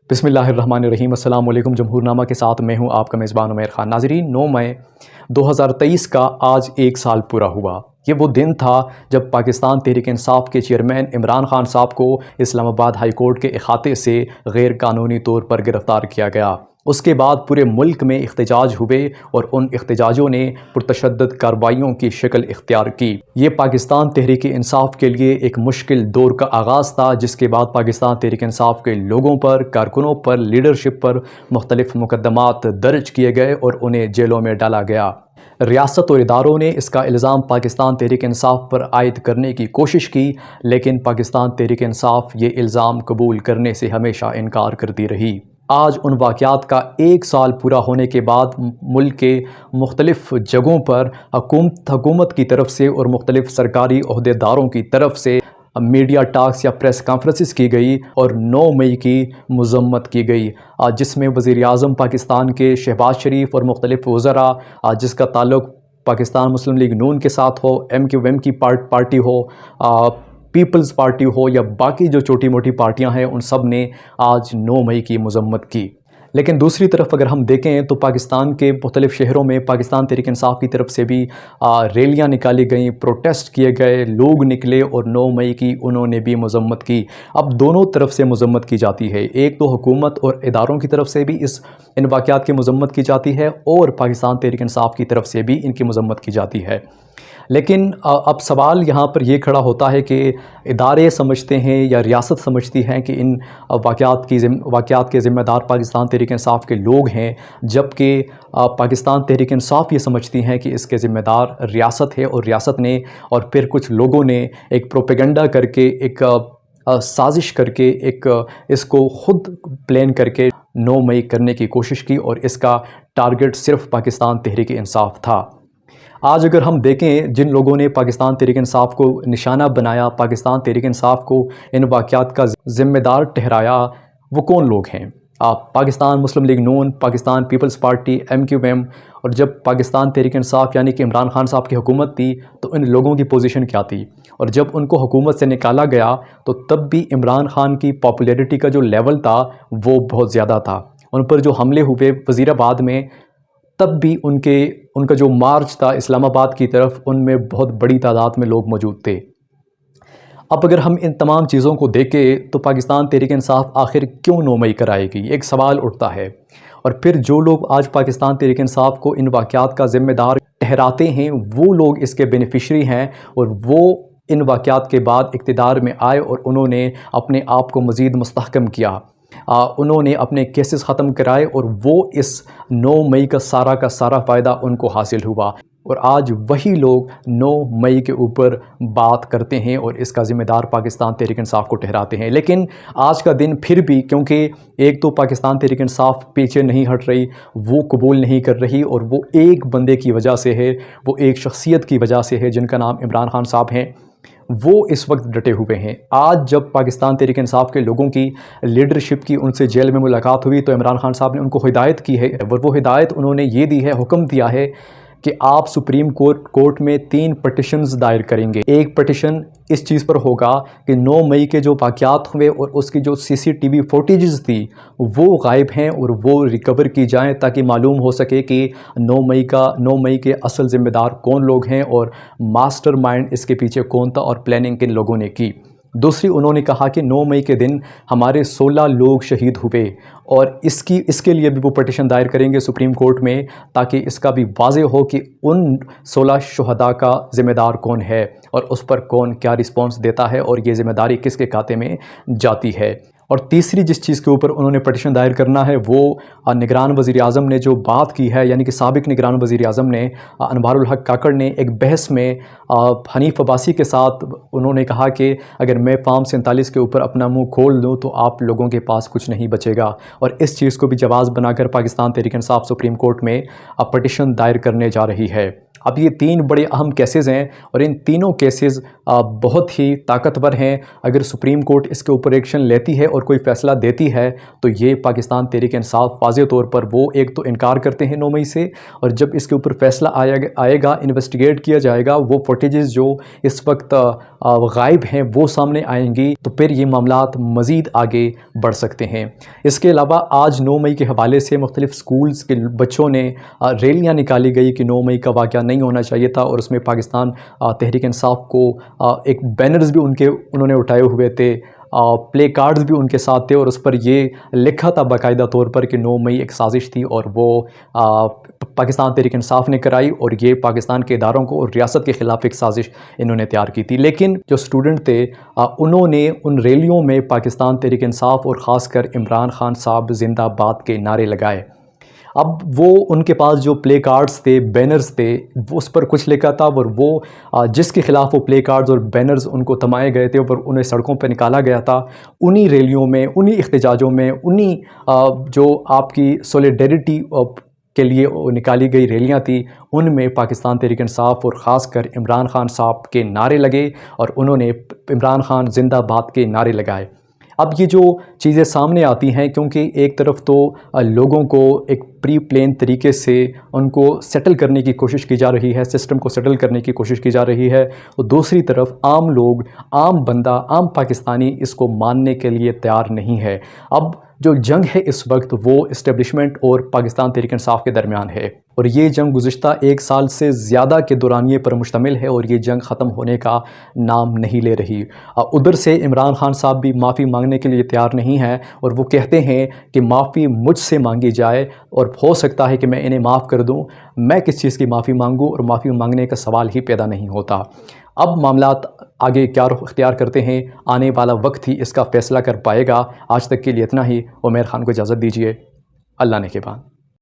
بسم اللہ الرحمن الرحیم۔ السلام علیکم۔ جمہور نامہ کے ساتھ میں ہوں آپ کا میزبان عمیر خان۔ ناظرین، 9 مئی 2023 کا آج 1 سال پورا ہوا۔ یہ وہ دن تھا جب پاکستان تحریک انصاف کے چیئرمین عمران خان صاحب کو اسلام آباد ہائی کورٹ کے احاطے سے غیر قانونی طور پر گرفتار کیا گیا۔ اس کے بعد پورے ملک میں احتجاج ہوئے اور ان احتجاجوں نے پرتشدد کارروائیوں کی شکل اختیار کی۔ یہ پاکستان تحریک انصاف کے لیے ایک مشکل دور کا آغاز تھا، جس کے بعد پاکستان تحریک انصاف کے لوگوں پر، کارکنوں پر، لیڈرشپ پر مختلف مقدمات درج کیے گئے اور انہیں جیلوں میں ڈالا گیا۔ ریاست اور اداروں نے اس کا الزام پاکستان تحریک انصاف پر عائد کرنے کی کوشش کی، لیکن پاکستان تحریک انصاف یہ الزام قبول کرنے سے ہمیشہ انکار کرتی رہی۔ آج ان واقعات کا 1 سال پورا ہونے کے بعد ملک کے مختلف جگہوں پر حکومت کی طرف سے اور مختلف سرکاری عہدیداروں کی طرف سے میڈیا ٹاکس یا پریس کانفرنسز کی گئی اور 9 مئی کی مذمت کی گئی، جس میں وزیر اعظم پاکستان کے شہباز شریف اور مختلف وزراء جس کا تعلق پاکستان مسلم لیگ نون کے ساتھ ہو، MQM کی پارٹی ہو، پیپلز پارٹی ہو یا باقی جو چھوٹی موٹی پارٹیاں ہیں، ان سب نے آج 9 مئی کی مذمت کی۔ لیکن دوسری طرف اگر ہم دیکھیں تو پاکستان کے مختلف شہروں میں پاکستان تحریک انصاف کی طرف سے بھی ریلیاں نکالی گئیں، پروٹیسٹ کیے گئے، لوگ نکلے اور 9 مئی کی انہوں نے بھی مذمت کی۔ اب دونوں طرف سے مذمت کی جاتی ہے، ایک تو حکومت اور اداروں کی طرف سے بھی ان واقعات کی مذمت کی جاتی ہے اور پاکستان تحریک انصاف کی طرف سے بھی ان کی مذمت کی جاتی ہے۔ لیکن اب سوال یہاں پر یہ کھڑا ہوتا ہے کہ ادارے سمجھتے ہیں یا ریاست سمجھتی ہے کہ ان واقعات کے ذمہ دار پاکستان تحریک انصاف کے لوگ ہیں، جبکہ پاکستان تحریک انصاف یہ سمجھتی ہیں کہ اس کے ذمہ دار ریاست ہے، اور ریاست نے اور پھر کچھ لوگوں نے ایک پروپیگنڈا کر کے، ایک سازش کر کے، اس کو خود پلان کر کے 9 مئی کرنے کی کوشش کی، اور اس کا ٹارگٹ صرف پاکستان تحریک انصاف تھا۔ آج اگر ہم دیکھیں جن لوگوں نے پاکستان تحریک انصاف کو نشانہ بنایا، پاکستان تحریک انصاف کو ان واقعات کا ذمہ دار ٹھہرایا، وہ کون لوگ ہیں؟ پاکستان مسلم لیگ نون، پاکستان پیپلز پارٹی، MQM، اور جب پاکستان تحریک انصاف یعنی کہ عمران خان صاحب کی حکومت تھی تو ان لوگوں کی پوزیشن کیا تھی؟ اور جب ان کو حکومت سے نکالا گیا تو تب بھی عمران خان کی پاپولیرٹی کا جو لیول تھا وہ بہت زیادہ تھا۔ ان پر جو حملے ہوئے وزیر آباد میں، تب بھی ان کا جو مارچ تھا اسلام آباد کی طرف، ان میں بہت بڑی تعداد میں لوگ موجود تھے۔ اب اگر ہم ان تمام چیزوں کو دیکھیں تو پاکستان تحریک انصاف آخر کیوں 9 مئی کرائے گی؟ ایک سوال اٹھتا ہے۔ اور پھر جو لوگ آج پاکستان تحریک انصاف کو ان واقعات کا ذمہ دار ٹھہراتے ہیں، وہ لوگ اس کے بینیفیشری ہیں، اور وہ ان واقعات کے بعد اقتدار میں آئے اور انہوں نے اپنے آپ کو مزید مستحکم کیا، انہوں نے اپنے کیسز ختم کرائے، اور وہ اس 9 مئی کا سارا فائدہ ان کو حاصل ہوا، اور آج وہی لوگ 9 مئی کے اوپر بات کرتے ہیں اور اس کا ذمہ دار پاکستان تحریک انصاف کو ٹھہراتے ہیں۔ لیکن آج کا دن پھر بھی، کیونکہ ایک تو پاکستان تحریک انصاف پیچھے نہیں ہٹ رہی، وہ قبول نہیں کر رہی، اور وہ ایک بندے کی وجہ سے ہے، وہ ایک شخصیت کی وجہ سے ہے جن کا نام عمران خان صاحب ہیں، وہ اس وقت ڈٹے ہوئے ہیں۔ آج جب پاکستان تحریک انصاف کے لوگوں کی لیڈرشپ کی ان سے جیل میں ملاقات ہوئی تو عمران خان صاحب نے ان کو ہدایت کی ہے، اور وہ ہدایت انہوں نے یہ دی ہے، حکم دیا ہے کہ آپ سپریم کورٹ میں 3 پٹیشنز دائر کریں گے۔ ایک پٹیشن اس چیز پر ہوگا کہ 9 مئی کے جو واقعات ہوئے اور اس کی جو CCTV فوٹیجز تھی وہ غائب ہیں اور وہ ریکور کی جائیں، تاکہ معلوم ہو سکے کہ 9 مئی کے اصل ذمہ دار کون لوگ ہیں اور ماسٹر مائنڈ اس کے پیچھے کون تھا اور پلاننگ کن لوگوں نے کی۔ دوسری انہوں نے کہا کہ 9 مئی کے دن ہمارے 16 لوگ شہید ہوئے، اور اس کے لیے بھی وہ پٹیشن دائر کریں گے سپریم کورٹ میں، تاکہ اس کا بھی واضح ہو کہ ان 16 شہداء کا ذمہ دار کون ہے اور اس پر کون کیا رسپانس دیتا ہے اور یہ ذمہ داری کس کے کھاتے میں جاتی ہے۔ اور تیسری جس چیز کے اوپر انہوں نے پٹیشن دائر کرنا ہے وہ نگران وزیر اعظم نے جو بات کی ہے، یعنی کہ سابق نگران وزیر اعظم نے، انوار الحق کاکڑ نے ایک بحث میں حنیف عباسی کے ساتھ انہوں نے کہا کہ اگر میں فارم 47 کے اوپر اپنا منہ کھول دوں تو آپ لوگوں کے پاس کچھ نہیں بچے گا، اور اس چیز کو بھی جواز بنا کر پاکستان تحریک انصاف سپریم کورٹ میں پٹیشن دائر کرنے جا رہی ہے۔ اب یہ 3 بڑے اہم کیسز ہیں، اور ان تینوں کیسز بہت ہی طاقتور ہیں۔ اگر سپریم کورٹ اس کے اوپر ایکشن لیتی ہے اور کوئی فیصلہ دیتی ہے تو یہ پاکستان تحریک انصاف واضح طور پر وہ ایک تو انکار کرتے ہیں 9 مئی سے، اور جب اس کے اوپر فیصلہ آئے گا، انویسٹیگیٹ کیا جائے گا، وہ فوٹیجز جو اس وقت غائب ہیں وہ سامنے آئیں گی، تو پھر یہ معاملات مزید آگے بڑھ سکتے ہیں۔ اس کے علاوہ آج 9 مئی کے حوالے سے مختلف سکولز کے بچوں نے ریلیاں نکالی گئی کہ 9 مئی کا واقعہ نہیں ہونا چاہیے تھا، اور اس میں پاکستان تحریک انصاف کو ایک بینرز بھی انہوں نے اٹھائے ہوئے تھے، پلے کارڈز بھی ان کے ساتھ تھے، اور اس پر یہ لکھا تھا باقاعدہ طور پر کہ 9 مئی ایک سازش تھی اور وہ پاکستان تحریک انصاف نے کرائی، اور یہ پاکستان کے اداروں کو اور ریاست کے خلاف ایک سازش انہوں نے تیار کی تھی۔ لیکن جو اسٹوڈنٹ تھے انہوں نے ان ریلیوں میں پاکستان تحریک انصاف اور خاص کر عمران خان صاحب زندہ باد کے نعرے لگائے۔ اب وہ ان کے پاس جو پلے کارڈز تھے، بینرز تھے، وہ اس پر کچھ لکھا تھا، اور وہ جس کے خلاف وہ پلے کارڈز اور بینرز ان کو تھمائے گئے تھے اور انہیں سڑکوں پہ نکالا گیا تھا، انہی ریلیوں میں، انہی احتجاجوں میں، انہی جو آپ کی سولیڈیرٹی کے لیے نکالی گئی ریلیاں تھیں، ان میں پاکستان تحریک انصاف اور خاص کر عمران خان صاحب کے نعرے لگے، اور انہوں نے عمران خان زندہ باد کے نعرے لگائے۔ اب یہ جو چیزیں سامنے آتی ہیں، کیونکہ ایک طرف تو لوگوں کو ایک پری پلین طریقے سے ان کو سیٹل کرنے کی کوشش کی جا رہی ہے، سسٹم کو سیٹل کرنے کی کوشش کی جا رہی ہے، اور دوسری طرف عام لوگ، عام بندہ، عام پاکستانی اس کو ماننے کے لیے تیار نہیں ہے۔ اب جو جنگ ہے اس وقت وہ اسٹیبلشمنٹ اور پاکستان تحریک انصاف کے درمیان ہے، اور یہ جنگ گزشتہ 1 سال سے زیادہ کے دورانیے پر مشتمل ہے، اور یہ جنگ ختم ہونے کا نام نہیں لے رہی۔ ادھر سے عمران خان صاحب بھی معافی مانگنے کے لیے تیار نہیں ہیں، اور وہ کہتے ہیں کہ معافی مجھ سے مانگی جائے، اور ہو سکتا ہے کہ میں انہیں معاف کر دوں، میں کس چیز کی معافی مانگوں، اور معافی مانگنے کا سوال ہی پیدا نہیں ہوتا۔ اب معاملات آگے کیا رخ اختیار کرتے ہیں، آنے والا وقت ہی اس کا فیصلہ کر پائے گا۔ آج تک کے لیے اتنا ہی۔ عمیر خان کو اجازت دیجیے، اللہ نے کے بعد۔